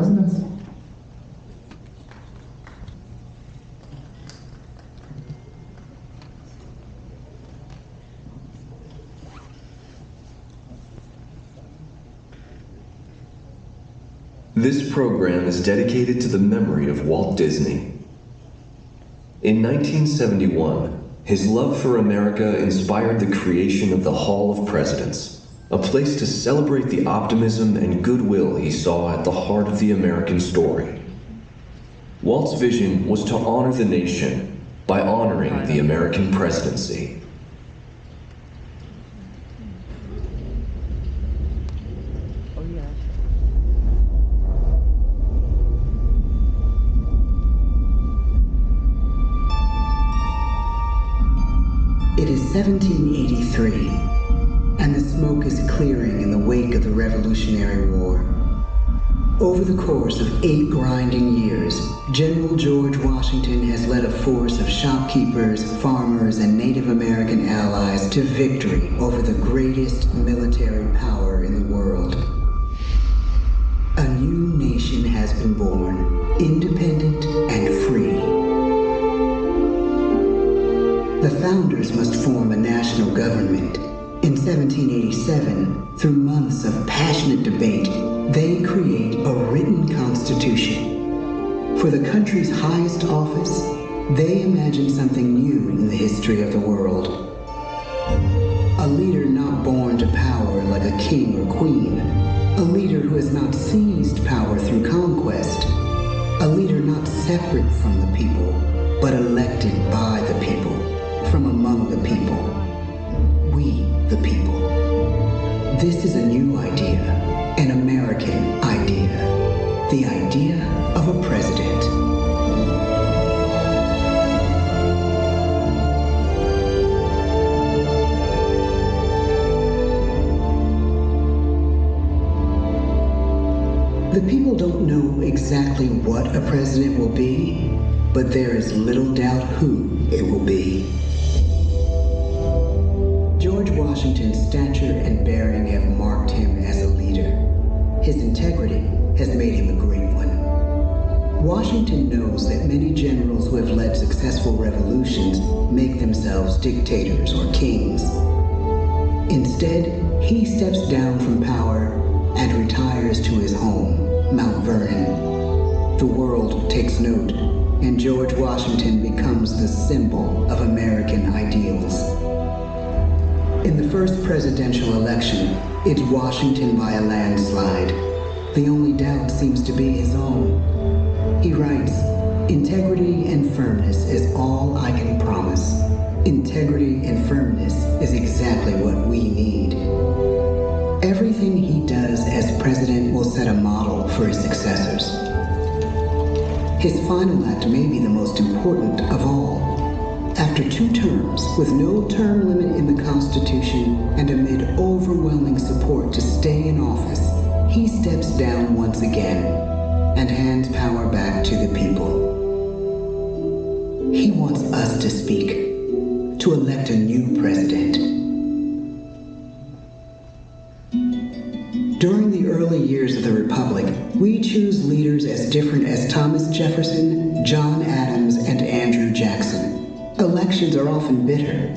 presidents. This program is dedicated to the memory of Walt Disney. In 1971, his love for America inspired the creation of the Hall of Presidents, a place to celebrate the optimism and goodwill he saw at the heart of the American story. Walt's vision was to honor the nation by honoring the American presidency. It is 1783, and the smoke is clearing in the wake of the Revolutionary War. Over the course of 8 grinding years, General George Washington has led a force of shopkeepers, farmers, and Native American allies to victory over the greatest military power in the world. A new nation has been born, independent and free. The founders must form a national government. In 1787, through months of passionate debate, they create a written constitution. For the country's highest office, they imagine something new in the history of the world. A leader not born to power like a king or queen. A leader who has not seized power through conquest. A leader not separate from the people, but elected by the people. From among the people. We, the people. This is a new idea, an American idea. The idea of a president. The people don't know exactly what a president will be, but there is little doubt who it will be. George Washington's stature and bearing have marked him as a leader. His integrity has made him a great one. Washington knows that many generals who have led successful revolutions make themselves dictators or kings. Instead, he steps down from power and retires to his home, Mount Vernon. The world takes note, and George Washington becomes the symbol of American ideals. In the first presidential election, it's Washington by a landslide. The only doubt seems to be his own. He writes, "Integrity and firmness is all I can promise. Integrity and firmness is exactly what we need." Everything he does as president will set a model for his successors. His final act may be the most important of all. After 2 terms, with no term limit in the Constitution, and amid overwhelming support to stay in office, he steps down once again and hands power back to the people. He wants us to speak, to elect a new president. During the early years of the Republic, we choose leaders as different as Thomas Jefferson, John Adams, and Andrew Jackson. Elections are often bitter.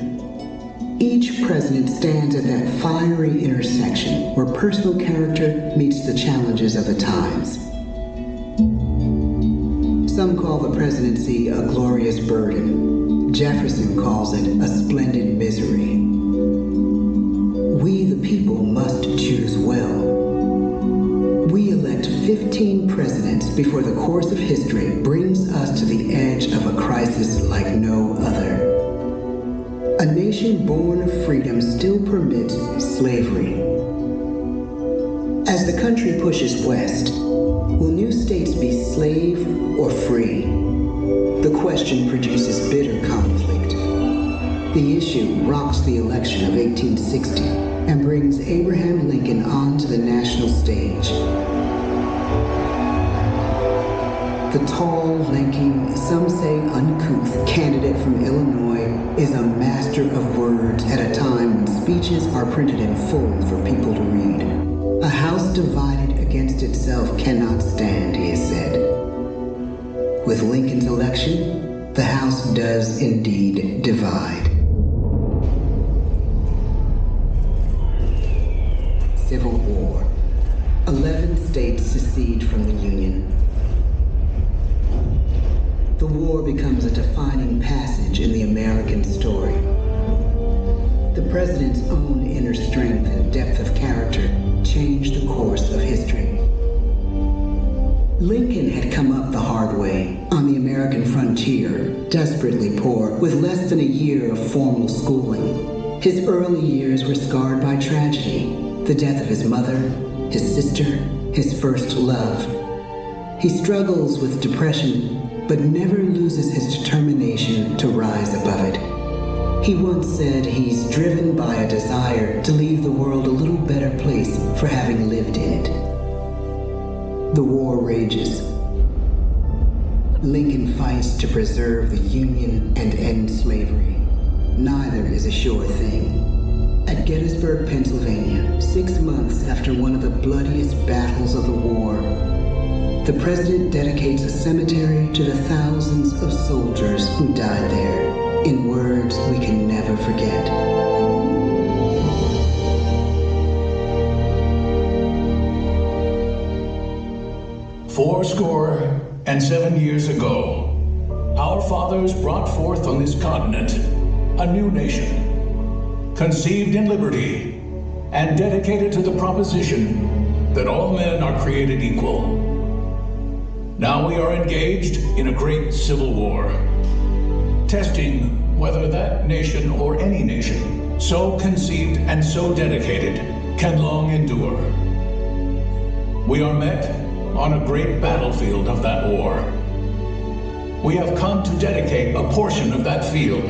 Each president stands at that fiery intersection where personal character meets the challenges of the times. Some call the presidency a glorious burden. Jefferson calls it a splendid misery. We, the people, must choose well. We elect 15 presidents before the course of history brings us to the edge of a crisis like no other. A nation born of freedom still permits slavery. As the country pushes west, will new states be slave or free? The question produces bitter conflict. The issue rocks the election of 1860 and brings Abraham Lincoln onto the national stage. The tall, lanky, some say uncouth candidate from Illinois is a master of words at a time when speeches are printed in full for people to read. A house divided against itself cannot stand, he with Lincoln's election, the House does indeed divide. Civil War. 11 states secede from the Union. The war becomes a defining passage in the American story. The president's own inner strength and depth of character changed the course of history. Lincoln had come up the hard way on the American frontier, desperately poor, with less than a year of formal schooling. His early years were scarred by tragedy, the death of his mother, his sister, his first love. He struggles with depression, but never loses his determination to rise above it. He once said he's driven by a desire to leave the world a little better place for having lived in it. The war rages. Lincoln fights to preserve the Union and end slavery. Neither is a sure thing. At Gettysburg, Pennsylvania, 6 months after one of the bloodiest battles of the war, the president dedicates a cemetery to the thousands of soldiers who died there, in words we can never forget. "Fourscore-and-7 years ago, our fathers brought forth on this continent a new nation, conceived in liberty and dedicated to the proposition that all men are created equal. Now we are engaged in a great civil war, testing whether that nation or any nation, so conceived and so dedicated, can long endure. We are met on a great battlefield of that war. We have come to dedicate a portion of that field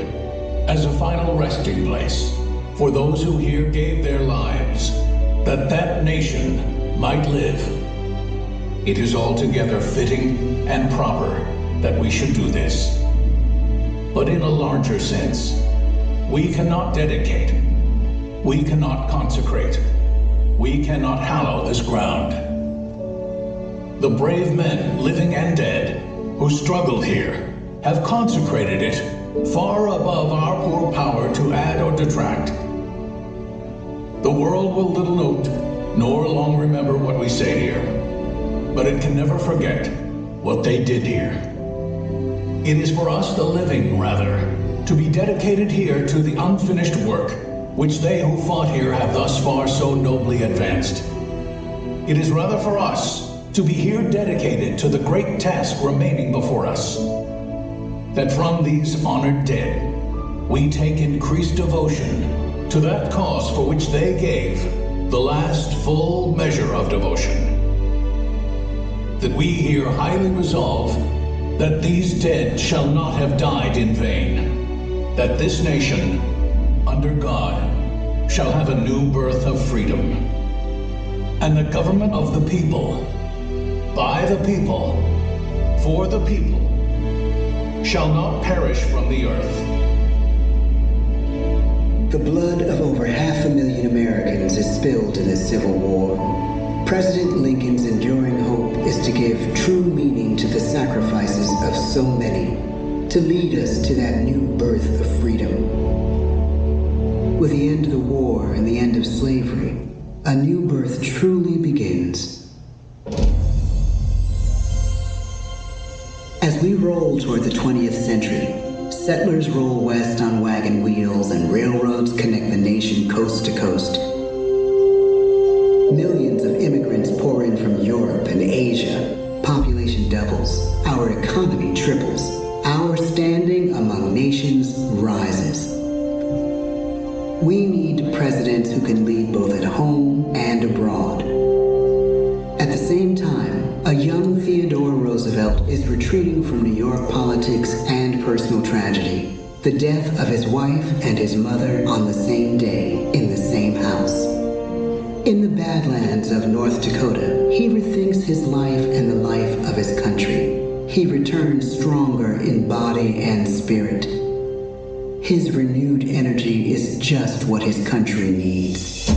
as a final resting place for those who here gave their lives, that that nation might live. It is altogether fitting and proper that we should do this. But in a larger sense, we cannot dedicate, we cannot consecrate, we cannot hallow this ground. The brave men, living and dead, who struggled here, have consecrated it far above our poor power to add or detract. The world will little note, nor long remember what we say here, but it can never forget what they did here. It is for us, the living, rather, to be dedicated here to the unfinished work which they who fought here have thus far so nobly advanced. It is rather for us to be here dedicated to the great task remaining before us, that from these honored dead we take increased devotion to that cause for which they gave the last full measure of devotion. That we here highly resolve that these dead shall not have died in vain, that this nation, under God, shall have a new birth of freedom, and the government of the people, by the people, for the people, shall not perish from the earth. The blood of over 500,000 Americans is spilled in this Civil War. President Lincoln's enduring hope is to give true meaning to the sacrifices of so many, to lead us to that new birth of freedom. With the end of the war and the end of slavery, a new birth truly begins. As we roll toward the 20th century, settlers roll west on wagon wheels and railroads connect the nation coast to coast. Millions of immigrants pour in from Europe and Asia. Population doubles. Our economy triples. Our standing among nations rises. We need presidents who can lead both at home and abroad. At the same time, a young Theodore Roosevelt is retreating from New York politics and personal tragedy. The death of his wife and his mother on the same day in the same house. In the Badlands of North Dakota, he rethinks his life and the life of his country. He returns stronger in body and spirit. His renewed energy is just what his country needs.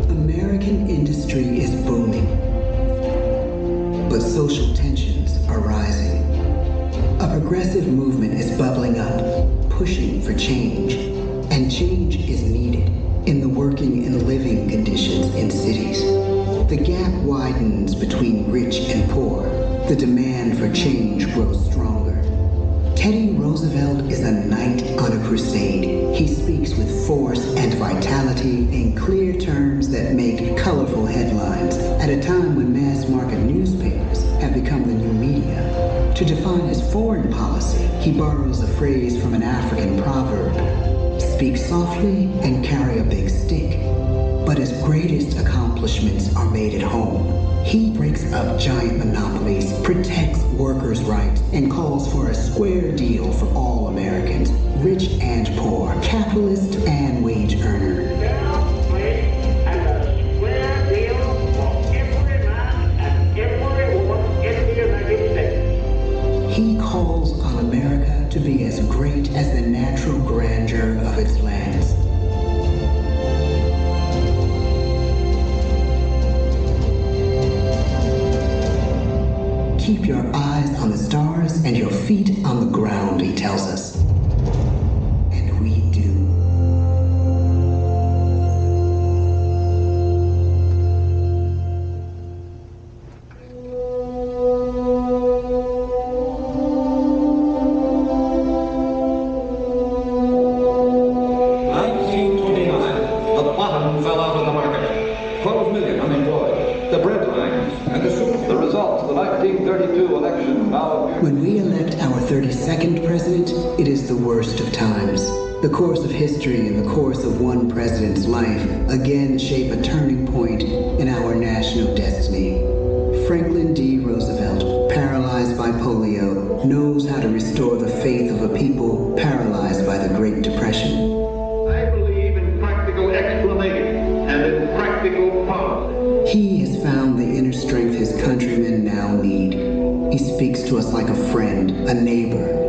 American industry is booming. progressive movement is bubbling up, pushing for change. And change is needed in the working and living conditions in cities. The gap widens between rich and poor. The demand for change grows stronger. Teddy Roosevelt is a knight on a crusade. He speaks with force and vitality in clear terms that make colorful headlines at a time when mass-market newspapers have become the new media. To define his foreign policy, he borrows a phrase from an African proverb: speak softly and carry a big stick. But his greatest accomplishments are made at home. He breaks up giant monopolies, protects workers' rights, and calls for a square deal for all Americans, rich and poor, capitalist and wage earner. And a square deal for every man and every woman in the United States. He calls on America to be as great as the natural grandeur of its lands. Keep your eyes on the stars and your feet on the ground, he tells us. And we do. The bottom fell out of the market. 12 million unemployed. The bread lines and the soup. The results of the 1932 election now appear. When we elect our 32nd president, it is the worst of times. The course of history and the course of one president's life again shape a turning point in our national destiny. Franklin D. Roosevelt, paralyzed by polio, knows how to restore the faith of a people paralyzed by the Great Depression. I believe in practical explanation and in practical policy. He has found the inner strength his countrymen now need. He speaks to us like a friend, a neighbor.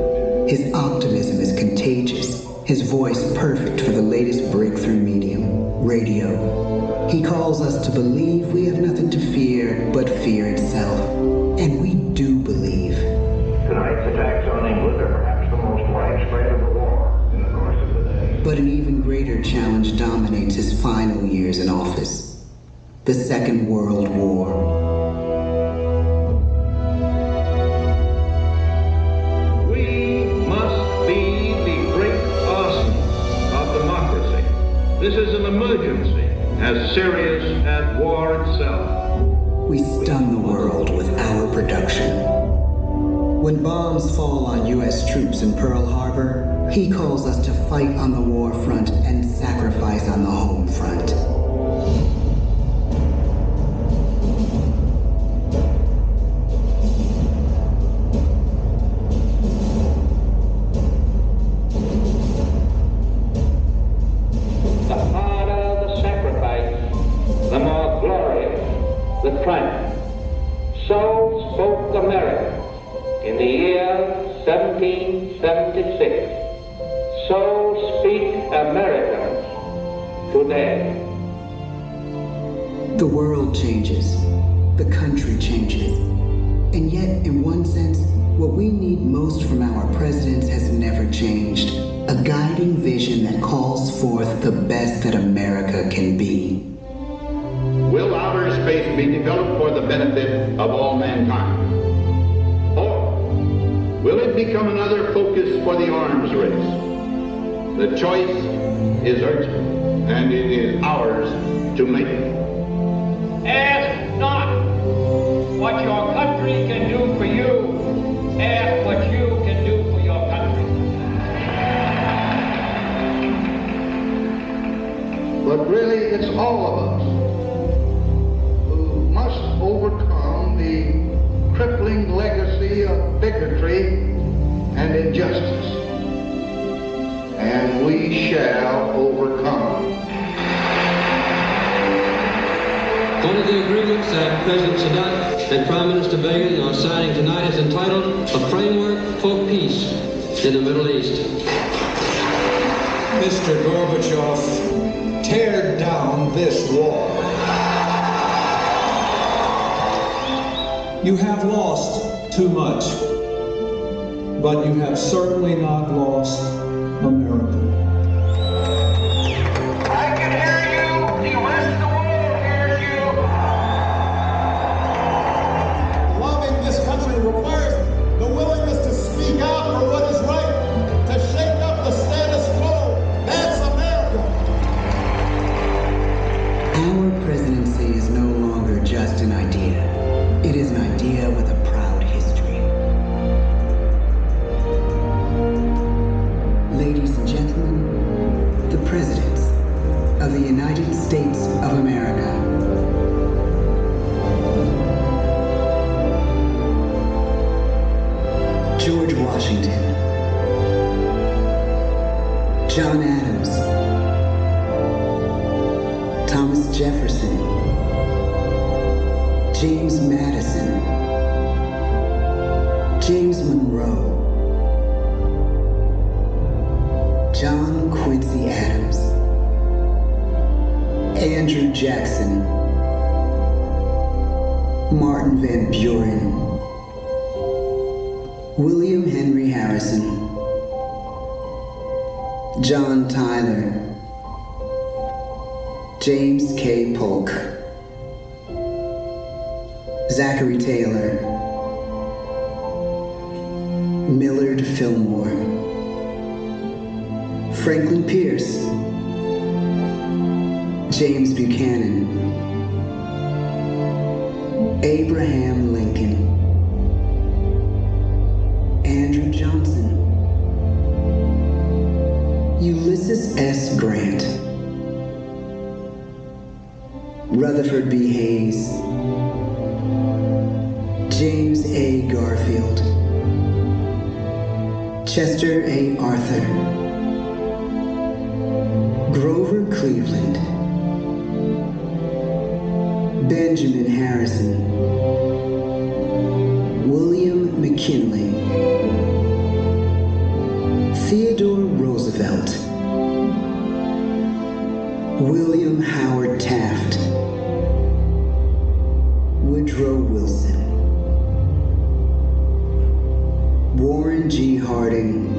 His optimism is contagious, his voice perfect for the latest breakthrough medium, radio. He calls us to believe we have nothing to fear but fear itself. And we do believe. Tonight's attacks on England are perhaps the most widespread of the war in the course of the day. But an even greater challenge dominates his final years in office: the Second World War. We must be the great arsenal of democracy. This is an emergency as serious as war itself. We stun the world with our production. When bombs fall on U.S. troops in Pearl Harbor, he calls us to fight on the war front and sacrifice on the home front. The harder the sacrifice, the more glorious the triumph. So spoke America in the year 1776. So speak Americans today. The world changes. The country changes. And yet, in one sense, what we need most from our presidents has never changed. A guiding vision that calls forth the best that America can be. Will outer space be developed for the benefit of all mankind? Or will it become another focus for the arms race? The choice is urgent, and it is ours to make. Ask not what your country can do for you. Ask what you can do for your country. But really, it's all of us who must overcome the crippling legacy of bigotry and injustice. And we shall overcome. One of the agreements that President Sadat and Prime Minister Begin are signing tonight is entitled A Framework for Peace in the Middle East. Mr. Gorbachev, tear down this wall. You have lost too much. but you have certainly not lost America. I can hear you. The rest of the world hears you. Loving this country requires the willingness to speak out for what is right, to shake up the status quo. That's America. Our presidency is no longer just an idea. It is an idea with a proud history. Ladies and gentlemen, the presidents of the United States of America. George Washington, John Adams, Thomas Jefferson, James Madison, James Monroe, John Quincy Adams, Andrew Jackson, Martin Van Buren, William Henry Harrison, John Tyler, James K. Polk, Zachary Taylor, Millard Fillmore, Franklin Pierce, James Buchanan, Abraham Lincoln, Andrew Johnson, Ulysses S. Grant, Rutherford B. Hayes, James A. Garfield, Chester A. Arthur, Grover Cleveland, Benjamin Harrison, William McKinley, Theodore Roosevelt, William Howard Taft, Woodrow Wilson, Warren G. Harding,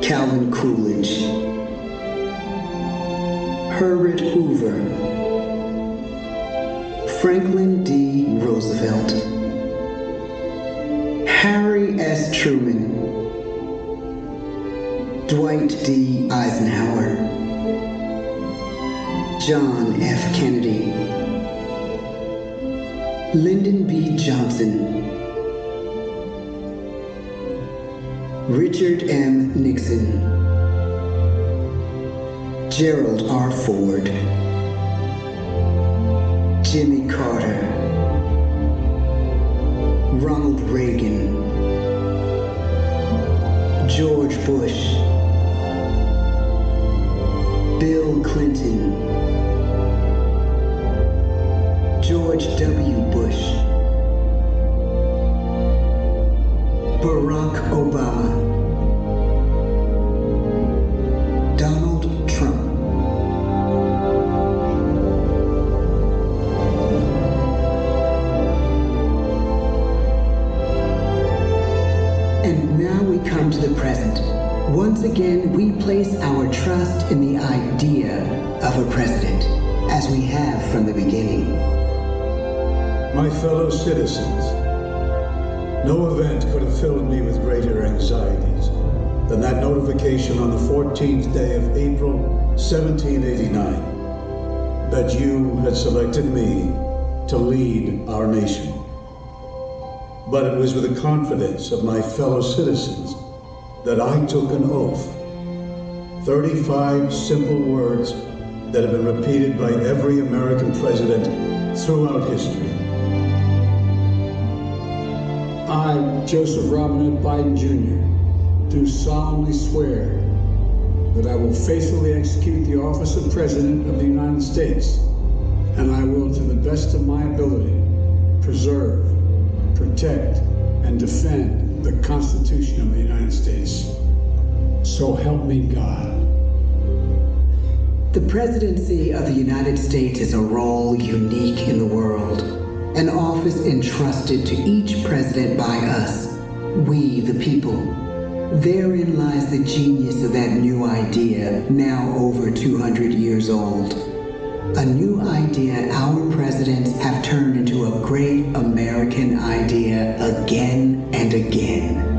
Calvin Coolidge, Herbert Hoover, Franklin D. Roosevelt, Harry S. Truman, Dwight D. Eisenhower, John F. Kennedy, Lyndon B. Johnson, Richard M. Nixon, Gerald R. Ford, Jimmy Carter, Ronald Reagan, George Bush, Bill Clinton, George W. Bush, Barack Obama, Donald Trump, and now we come to the present. Once again, we place our trust in the idea of a president, as we have from the beginning. My fellow citizens, no event could have filled me with greater anxieties than that notification on the 14th day of April, 1789, that you had selected me to lead our nation. But it was with the confidence of my fellow citizens that I took an oath. 35 simple words that have been repeated by every American president throughout history. I, Joseph Robinette Biden Jr., do solemnly swear that I will faithfully execute the office of President of the United States, and I will, to the best of my ability, preserve, protect, and defend the Constitution of the United States. So help me God. The presidency of the United States is a role unique in the world, an office entrusted to each president by us, We, the people. Therein lies the genius of that new idea, now over 200 years old. A new idea our presidents have turned into a great American idea again and again.